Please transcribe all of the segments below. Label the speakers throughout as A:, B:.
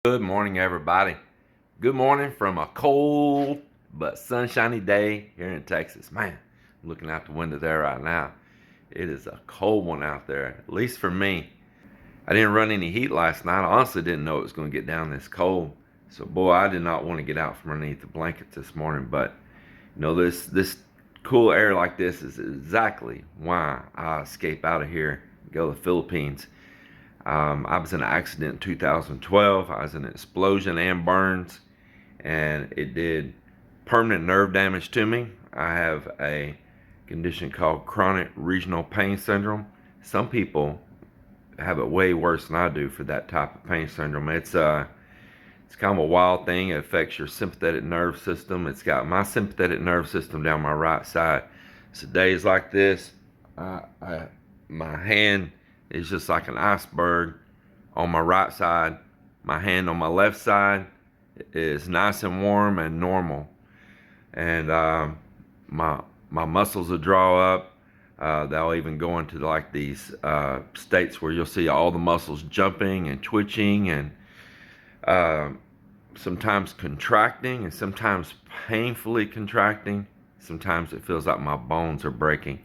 A: Good morning, everybody. Good morning from a cold but sunshiny day here in Texas. Man, I'm looking out the window there right now. It is a cold one out there, at least for me. I didn't run any heat last night. I honestly didn't know it was going to get down this cold. So, boy, I did not want to get out from underneath the blankets this morning. But, this cool air like this is exactly why I escape out of here and go to the Philippines. I was in an accident in 2012. I was in an explosion and burns, and it did permanent nerve damage to me. I have a condition called chronic regional pain syndrome. Some people have it way worse than I do for that type of pain syndrome. It's kind of a wild thing. It affects your sympathetic nerve system. It's got my sympathetic nerve system down my right side. So days like this, my hand is just like an iceberg on my right side. My hand on my left side is nice and warm and normal. And my muscles will draw up. They'll even go into like these states where you'll see all the muscles jumping and twitching and sometimes contracting and sometimes painfully contracting. Sometimes it feels like my bones are breaking.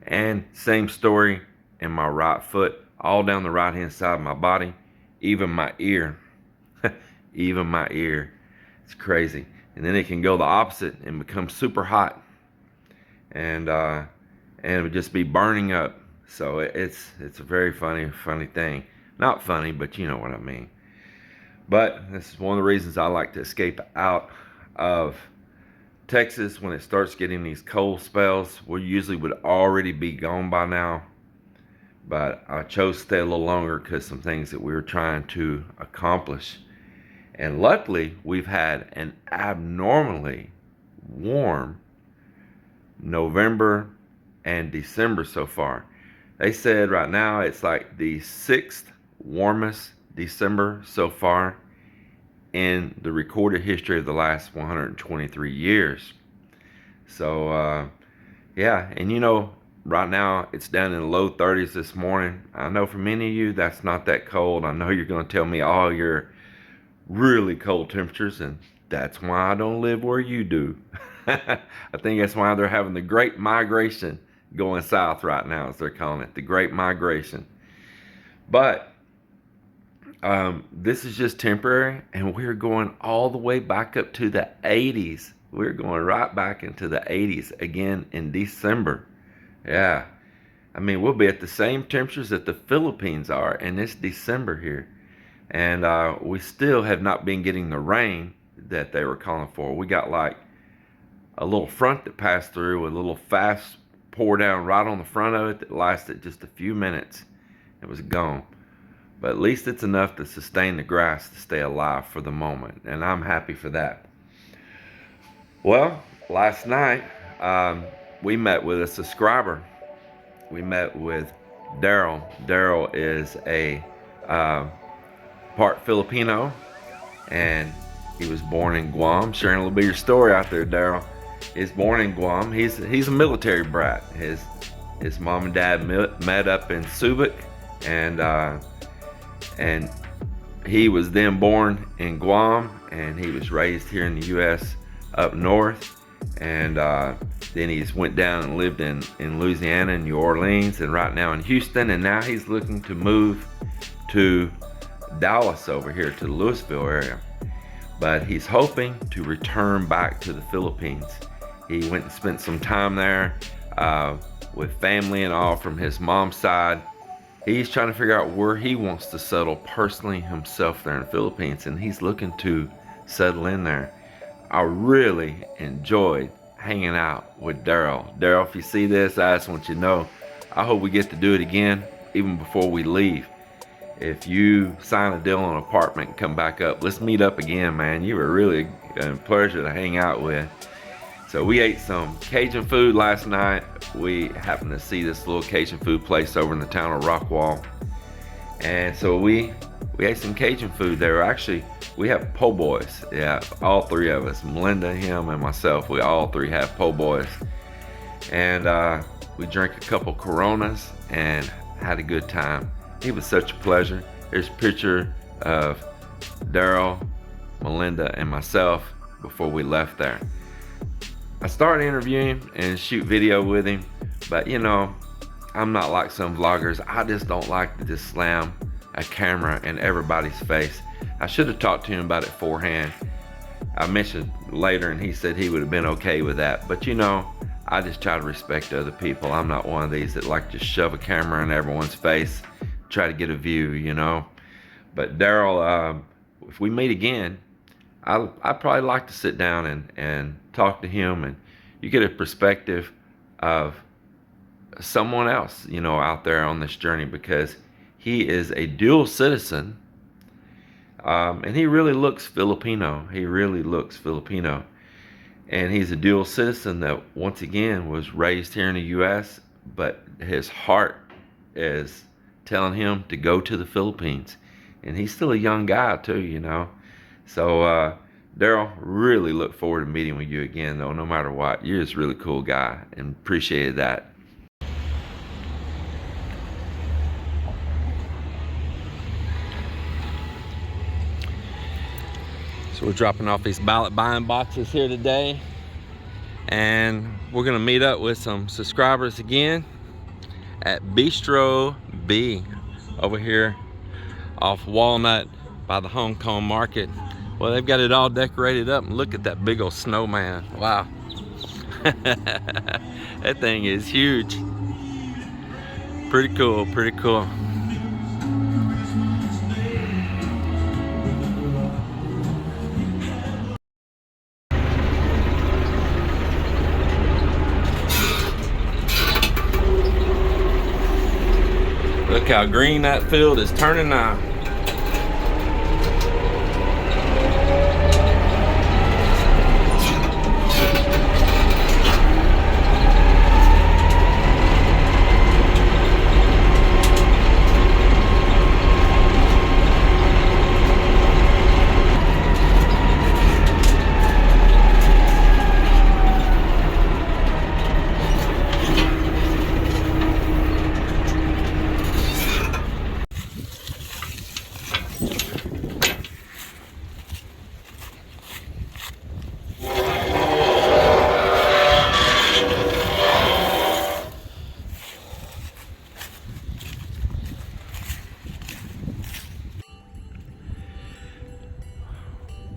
A: And same story in my right foot, all down the right hand side of my body, even my ear. Even my ear. It's crazy. And then it can go the opposite and become super hot. And it would just be burning up. So it's a very funny thing. Not funny, but you know what I mean. But this is one of the reasons I like to escape out of Texas when it starts getting these cold spells. We usually would already be gone by now. But I chose to stay a little longer because some things that we were trying to accomplish. And luckily, we've had an abnormally warm November and December so far. They said right now it's like the 6th warmest December so far in the recorded history of the last 123 years. So, yeah, and right now it's down in the low 30s this morning. I know for many of you that's not that cold. I know you're going to tell me all your really cold temperatures, and that's why I don't live where you do. I think that's why they're having the Great Migration going south right now, as they're calling it, the Great Migration. But this is just temporary, and we're going all the way back up to the 80s. We're going right back into the 80s again in December. Yeah, I mean, we'll be at the same temperatures that the Philippines are in this December here. And we still have not been getting the rain that they were calling for. We got like a little front that passed through with a little fast pour down right on the front of it that lasted just a few minutes. It was gone. But at least it's enough to sustain the grass to stay alive for the moment. And I'm happy for that. Well, last night, we met with a subscriber. We met with Daryl. Daryl is a part Filipino, and he was born in Guam. Sharing a little bit of your story out there, Daryl. He's born in Guam. He's a military brat. His mom and dad met up in Subic, and he was then born in Guam, and he was raised here in the U.S. up north. And then he just went down and lived in Louisiana and New Orleans, and right now in Houston. And now he's looking to move to Dallas over here to the Louisville area. But he's hoping to return back to the Philippines. He went and spent some time there with family and all from his mom's side. He's trying to figure out where he wants to settle personally himself there in the Philippines, and he's looking to settle in there. I really enjoyed hanging out with Daryl. Daryl, if you see this, I just want you to know, I hope we get to do it again, even before we leave. If you sign a deal on an apartment and come back up, let's meet up again, man. You were really a pleasure to hang out with. So we ate some Cajun food last night. We happened to see this little Cajun food place over in the town of Rockwall. And so we ate some Cajun food there. Actually, we have po' boys. Yeah, all three of us, Melinda, him, and myself. We all three have po' boys. And we drank a couple Coronas and had a good time. It was such a pleasure. There's a picture of Daryl, Melinda, and myself before we left there. I started interviewing him and shoot video with him, but you know, I'm not like some vloggers. I just don't like to just slam a camera in everybody's face. I should have talked to him about it beforehand. I mentioned later and he said he would have been okay with that, but you know, I just try to respect other people. I'm not one of these that like to shove a camera in everyone's face, try to get a view, you know. But Daryl, if we meet again, I'd probably like to sit down and talk to him, and you get a perspective of someone else, you know, out there on this journey, because he is a dual citizen, and he really looks Filipino. He really looks Filipino. And he's a dual citizen that, once again, was raised here in the U.S., but his heart is telling him to go to the Philippines. And he's still a young guy, too, you know. So, Daryl, really look forward to meeting with you again, though, no matter what. You're just a really cool guy, and appreciated that. So we're dropping off these ballot buying boxes here today, and we're gonna meet up with some subscribers again at Bistro B over here off Walnut by the Hong Kong market. Well, they've got it all decorated up, and look at that big old snowman. Wow. That thing is huge. Pretty cool, pretty cool. Look how green that field is turning now.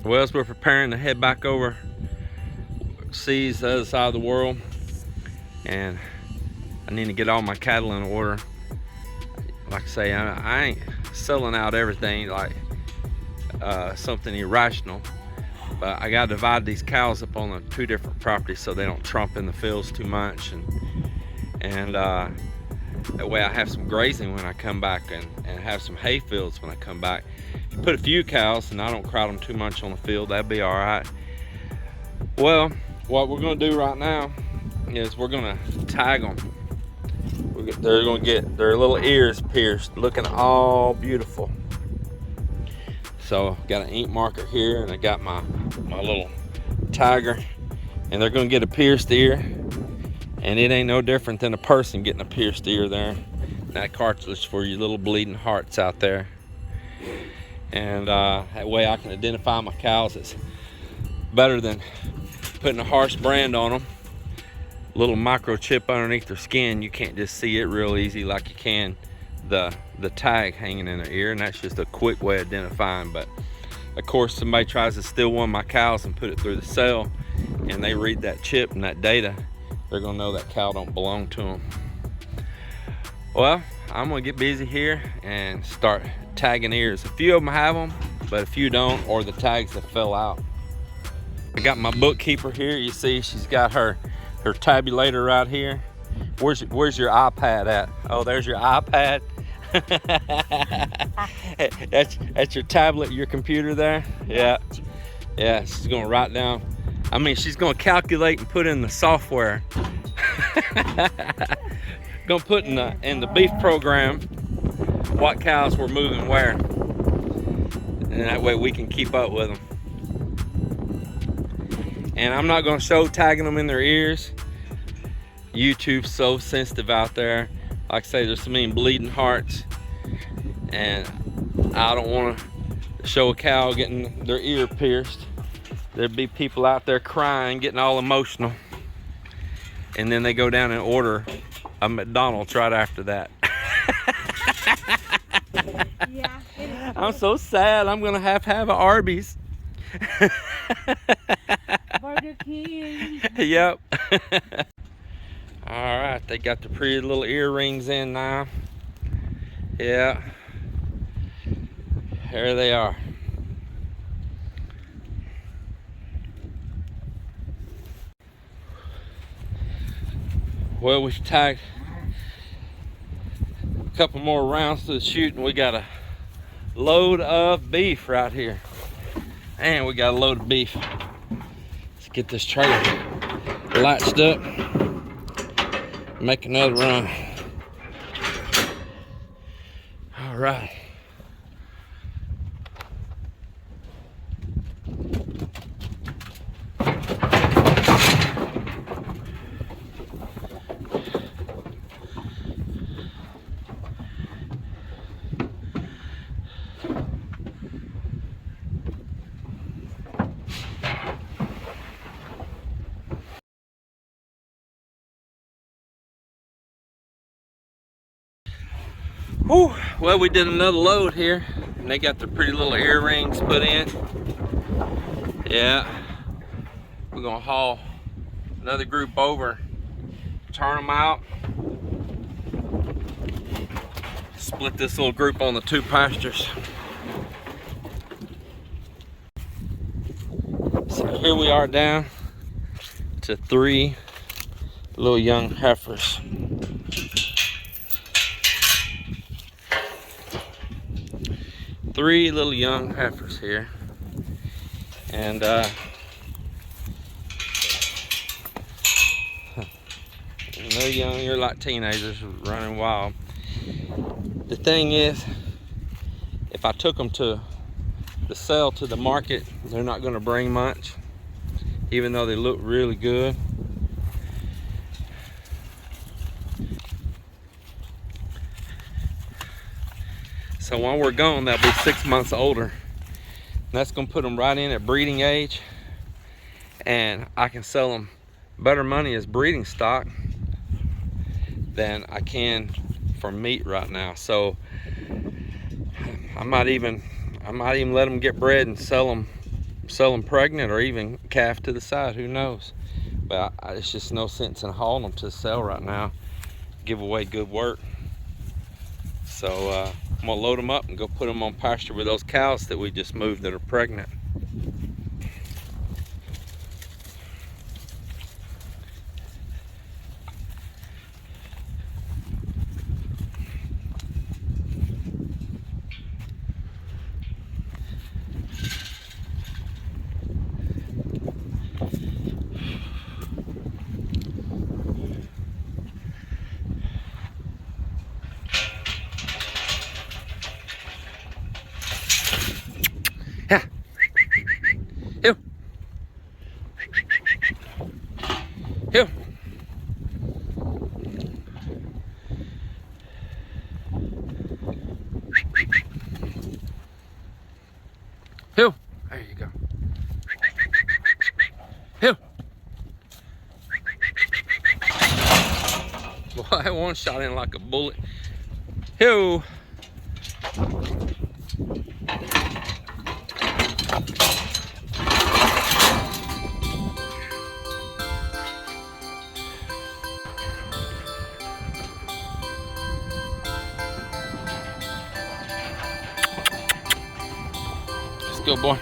A: Well, as we're preparing to head back overseas, the other side of the world, and I need to get all my cattle in order. Like I say, I ain't selling out everything like something irrational, but I gotta divide these cows up on the 2 different properties so they don't trump in the fields too much, and that way I have some grazing when I come back, and have some hay fields when I come back. Put a few cows and I don't crowd them too much on the field, that'd be all right. Well, what we're gonna do right now is we're gonna tag them. They're gonna get their little ears pierced, looking all beautiful. So got an ink marker here, and I got my little tagger, and they're gonna get a pierced ear, and it ain't no different than a person getting a pierced ear there. That cartilage for you little bleeding hearts out there. And that way I can identify my cows. It's better than putting a harsh brand on them. Little microchip underneath their skin, you can't just see it real easy like you can the tag hanging in their ear, and that's just a quick way of identifying. But of course, somebody tries to steal one of my cows and put it through the cell, and they read that chip and that data, they're gonna know that cow don't belong to them. Well, I'm gonna get busy here and start tagging ears. A few of them have them, but a few don't, or the tags have fell out. I got my bookkeeper here. You see she's got her tabulator right here. Where's your iPad at? Oh, there's your iPad. that's your tablet, your computer there. Yeah, she's gonna write down, I mean, she's gonna calculate and put in the software. Gonna put in the beef program what cows we're moving where, and that way we can keep up with them. And I'm not gonna show tagging them in their ears. YouTube's so sensitive out there. Like I say, there's so many bleeding hearts, and I don't want to
B: show a cow getting their ear pierced, there'd be people out there crying, getting all emotional. And then they go down and order a McDonald's right after that.
C: Yeah.
B: I'm so sad. I'm gonna have to have an Arby's.
C: Burger King.
B: Yep. All right, they got the pretty little earrings in now. Yeah. Here they are. Well, we tagged a couple more rounds to the chute, and we got a load of beef right here. And we got a load of beef. Let's get this trailer latched up. Make another run. All right. Whew. Well, we did another load here, and they got the pretty little earrings put in. Yeah, we're gonna haul another group over, turn them out, split this little group on the two pastures. So here we are down to 3 little young heifers. Three little young heifers here, and they're young. You're like teenagers running wild. The thing is, if I took them to the sell to the market, they're not going to bring much, even though they look really good. So when we're gone, they'll be 6 months older. And that's gonna put them right in at breeding age. And I can sell them better money as breeding stock than I can for meat right now. So I might even let them get bred and sell them pregnant, or even calf to the side, who knows. But it's just no sense in hauling them to sell right now. Give away good work. So I'm gonna load them up and go put them on pasture with those cows that we just moved that are pregnant. Yeah. Here. Here. Here. There you go. Here. Boy, that one shot in like a bullet. Here. Let's go, boy.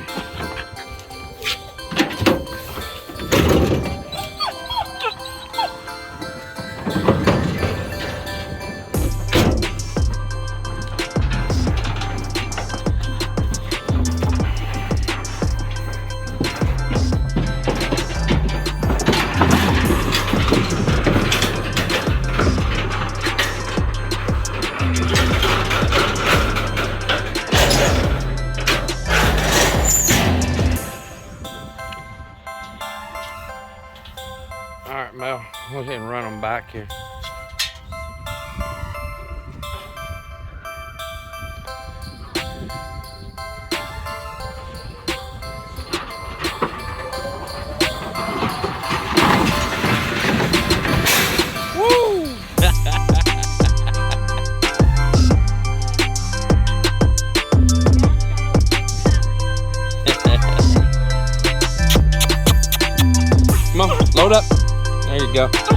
B: All right, Mel, go ahead and run them back here. on, load up. There you go.